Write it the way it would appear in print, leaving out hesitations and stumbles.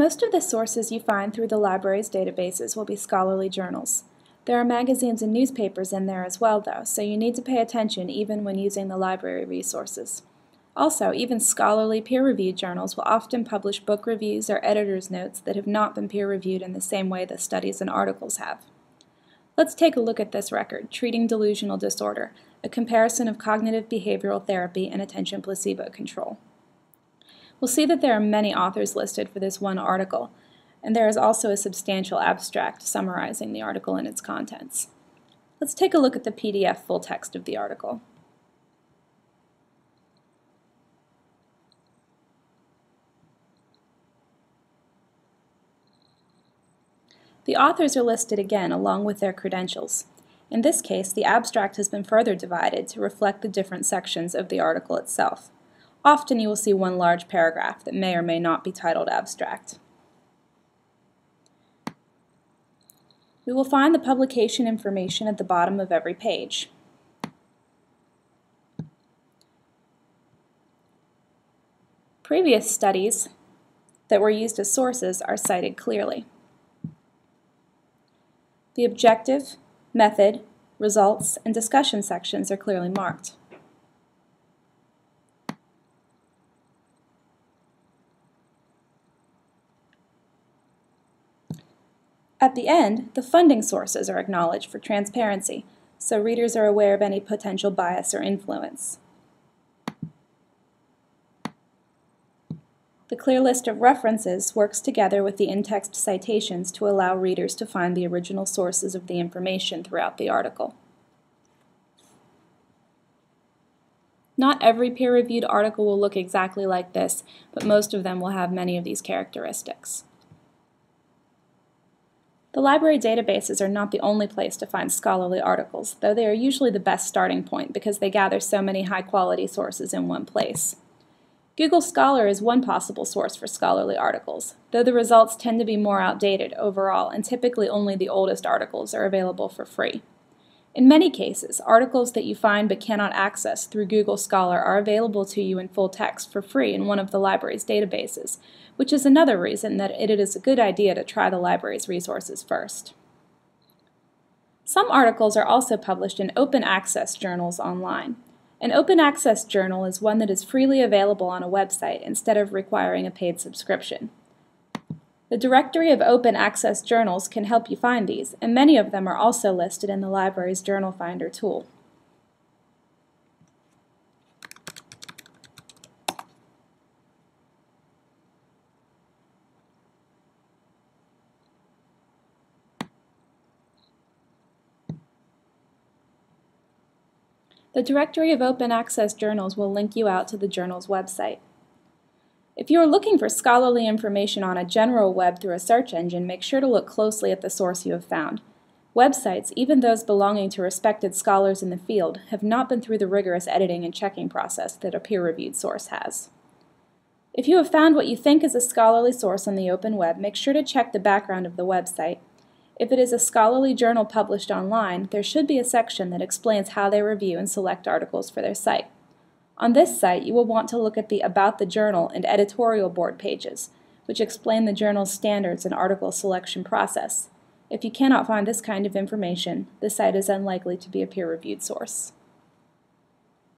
Most of the sources you find through the library's databases will be scholarly journals. There are magazines and newspapers in there as well, though, so you need to pay attention even when using the library resources. Also, even scholarly peer-reviewed journals will often publish book reviews or editor's notes that have not been peer-reviewed in the same way the studies and articles have. Let's take a look at this record, Treating Delusional Disorder, a comparison of cognitive behavioral therapy and attention placebo control. We'll see that there are many authors listed for this one article, and there is also a substantial abstract summarizing the article and its contents. Let's take a look at the PDF full text of the article. The authors are listed again along with their credentials. In this case, the abstract has been further divided to reflect the different sections of the article itself. Often you will see one large paragraph that may or may not be titled abstract. We will find the publication information at the bottom of every page. Previous studies that were used as sources are cited clearly. The objective, method, results, and discussion sections are clearly marked. At the end, the funding sources are acknowledged for transparency, so readers are aware of any potential bias or influence. The clear list of references works together with the in-text citations to allow readers to find the original sources of the information throughout the article. Not every peer-reviewed article will look exactly like this, but most of them will have many of these characteristics. The library databases are not the only place to find scholarly articles, though they are usually the best starting point because they gather so many high-quality sources in one place. Google Scholar is one possible source for scholarly articles, though the results tend to be more outdated overall, and typically only the oldest articles are available for free. In many cases, articles that you find but cannot access through Google Scholar are available to you in full text for free in one of the library's databases, which is another reason that it is a good idea to try the library's resources first. Some articles are also published in open access journals online. An open access journal is one that is freely available on a website instead of requiring a paid subscription. The directory of open access journals can help you find these, and many of them are also listed in the library's Journal Finder tool. The directory of open access journals will link you out to the journal's website. If you are looking for scholarly information on a general web through a search engine, make sure to look closely at the source you have found. Websites, even those belonging to respected scholars in the field, have not been through the rigorous editing and checking process that a peer-reviewed source has. If you have found what you think is a scholarly source on the open web, make sure to check the background of the website. If it is a scholarly journal published online, there should be a section that explains how they review and select articles for their site. On this site, you will want to look at the About the Journal and editorial board pages, which explain the journal's standards and article selection process. If you cannot find this kind of information, the site is unlikely to be a peer-reviewed source.